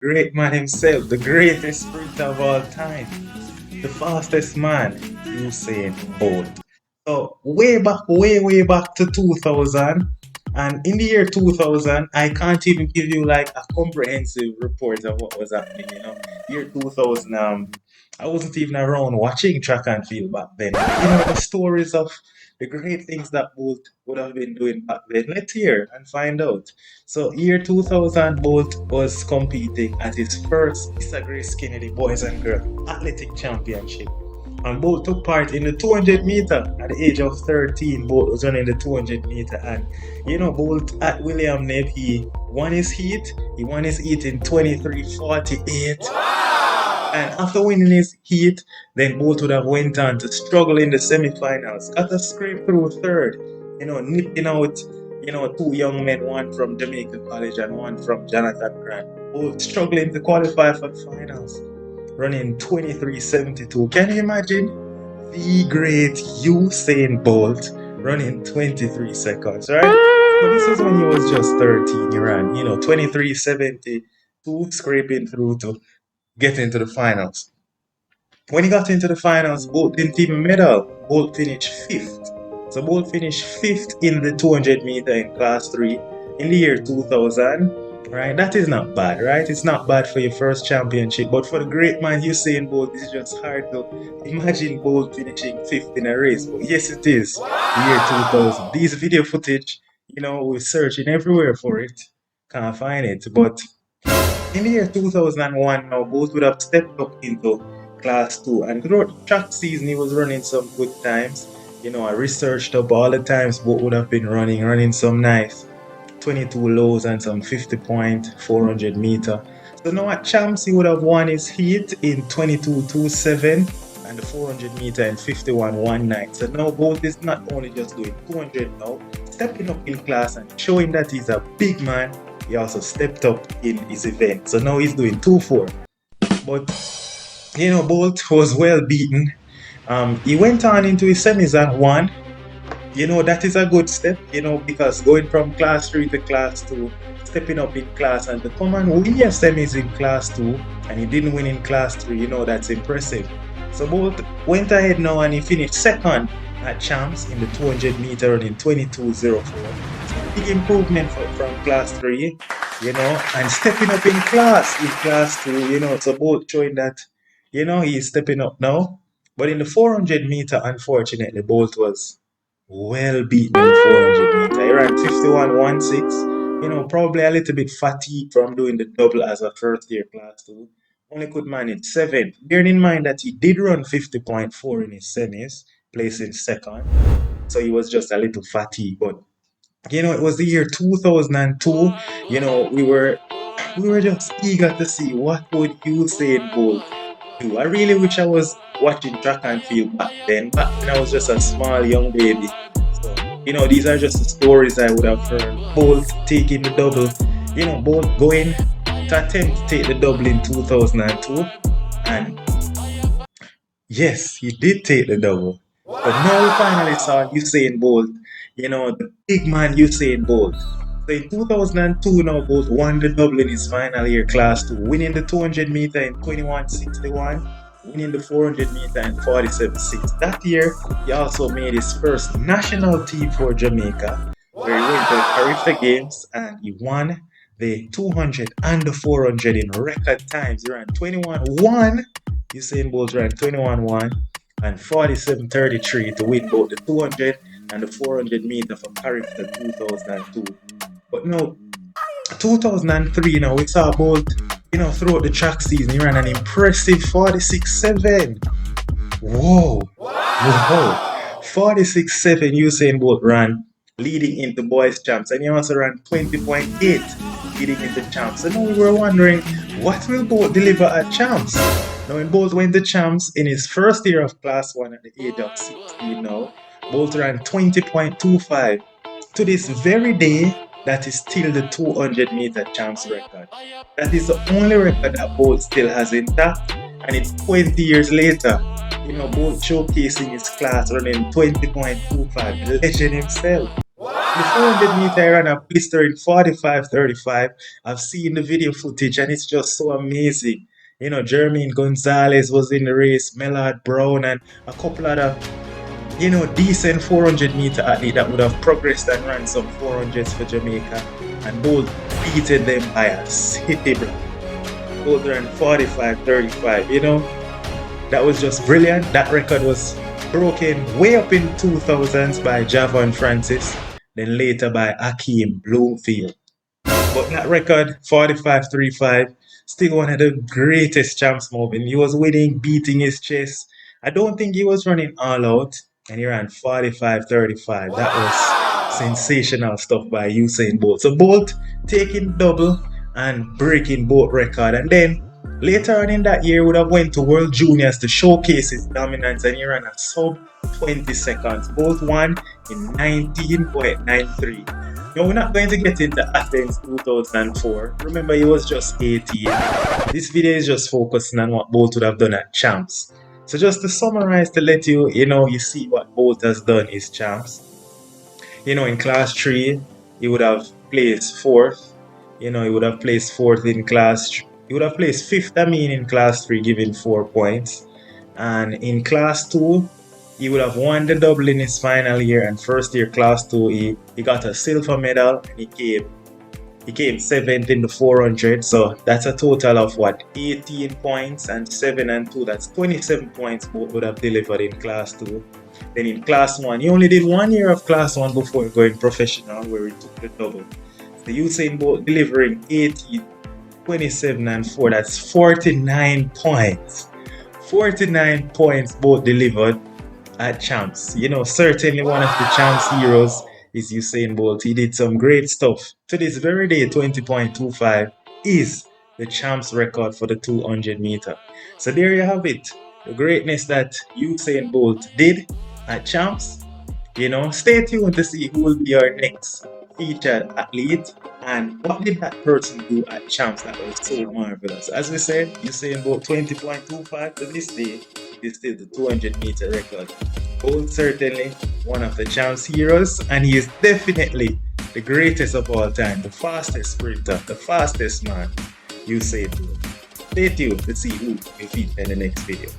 great man himself, the greatest sprinter of all time, the fastest man, Usain Bolt. So way back to 2000, and in the year 2000, I can't even give you like a comprehensive report of what was happening. Year 2000, I wasn't even around watching track and field back then. The stories of the great things that Bolt would have been doing back then. Let's hear and find out. So, year 2000, Bolt was competing at his first ISSA Grace Kennedy Boys and Girls Athletic Championship. And Bolt took part in the 200 meter at the age of 13. Bolt was running the 200 meter, and Bolt at William Neb, he won his heat. He won his heat in 23:48. And after winning his heat, then Bolt would have went on to struggle in the semi-finals. Got a scrape through third, nipping out, two young men, one from Jamaica College and one from Jonathan Grant. Bolt struggling to qualify for the finals, running 23:72. Can you imagine? The great Usain Bolt running 23 seconds, right? But this was when he was just 13. He ran, 23:72, scraping through to get into the finals. When he got into the finals, Bolt didn't even medal. Bolt finished fifth. So Bolt finished fifth in the 200 meter in class 3 in the year 2000. Right, that is not bad, right? It's not bad for your first championship, but for the great man Usain Bolt, it's just hard to imagine Bolt finishing fifth in a race. But yes, it is the year 2000. These video footage, we're searching everywhere for it, can't find it. But in the year 2001, now Bolt would have stepped up into class 2, and throughout the track season, he was running some good times. I researched up all the times Bolt would have been running some nice 22 lows and some 50.400 meter. So now at champs, he would have won his heat in 22:27 and the 400 meter in 51:19. So now Bolt is not only just doing 200 now, stepping up in class and showing that he's a big man. He also stepped up in his event. So now he's doing 2-4. But Bolt was well beaten. He went on into his semis and won. That is a good step, because going from class 3 to class 2, stepping up in class and to come and win your semis in class 2, and he didn't win in class 3, that's impressive. So Bolt went ahead now and he finished second at champs in the 200 meter running 22:04. Big improvement from class 3, and stepping up in class 2, so Bolt showing that, he's stepping up now. But in the 400 meter, unfortunately, Bolt was well beaten in the 400 meter. He ran 51:16. Probably a little bit fatigued from doing the double as a first year class 2. Only could manage 7th. Bearing in mind that he did run 50.4 in his semis, placing second. So he was just a little fatigued. But it was the year 2002. We were just eager to see what would Usain Bolt do. I really wish I was watching track and field back then. Back when I was just a small young baby. So, these are just the stories I would have heard. Bolt taking the double. Bolt going to attempt to take the double in 2002. And yes, he did take the double. But now we finally saw Usain Bolt, the big man Usain Bolt. So in 2002, now Bolt won the double in his final year class 2, winning the 200 meter in 21:61, winning the 400 meter in 47:6. That year, he also made his first national team for Jamaica, where he went to the Caribbean Games and he won the 200 and the 400 in record times. He ran 21:1. Usain Bolt ran 21:1 and 47:33 to win both the 200 and the 400 meter for Caribbean 2002. But no, 2003, we saw Bolt, throughout the track season, he ran an impressive 46:7. Whoa. 46:7 Usain Bolt ran, leading into boys champs, and he also ran 20.8 leading into champs. So now we were wondering, what will Bolt deliver at champs? Now when Bolt went to champs in his first year of class 1 at the age of 16 now, Bolt ran 20.25. To this very day, that is still the 200 meter champs record. That is the only record that Bolt still has intact, and it's 20 years later. Bolt showcasing his class running 20.25. Legend himself. The 400 meter, I ran a blistering 45:35. I've seen the video footage and it's just so amazing. Jermaine Gonzalez was in the race, Mellard Brown, and a couple other, decent 400 meter athlete that would have progressed and ran some 400s for Jamaica. And both beaten them by a city block. Both ran 45:35. That was just brilliant. That record was broken way up in 2000s by Javon Francis, then later by Akeem Bloomfield. But that record, 45:35, still one of the greatest champs moving. He was winning, beating his chest. I don't think he was running all out, and he ran 45:35. That was sensational stuff by Usain Bolt. So Bolt taking double and breaking both record. And then later on in that year, would have went to World Juniors to showcase his dominance, and he ran a sub 20 seconds. Both won in 19.93. We're not going to get into Athens 2004. Remember, he was just 18. This video is just focusing on what Bolt would have done at champs. So just to summarize, to let you see what Bolt has done is champs. In class 3, he would have placed 4th. He would have placed 4th in class. He would have placed 5th, in class 3, giving 4 points. And in class 2, he would have won the double in his final year, and first year class 2, he got a silver medal, and he came 7th in the 400. So that's a total of 18 points, and 7 and 2, that's 27 points Bolt would have delivered in class 2. Then in class 1, he only did 1 year of class 1 before going professional, where he took the double. The Usain Bolt delivering 18, 27 and 4, that's 49 points. 49 points Bolt delivered at champs. Certainly one of the champs heroes is Usain Bolt. He did some great stuff. To this very day, 20.25 is the champs record for the 200 meter. So there you have it. The greatness that Usain Bolt did at champs. Stay tuned to see who will be our next featured athlete and what did that person do at champs that was so marvelous. As we said, Usain Bolt 20.25 to this day is still the 200 meter record. Bolt certainly one of the champs heroes, and he is definitely the greatest of all time, the fastest sprinter, the fastest man, Usain Bolt. Stay tuned to see who we feature in the next video.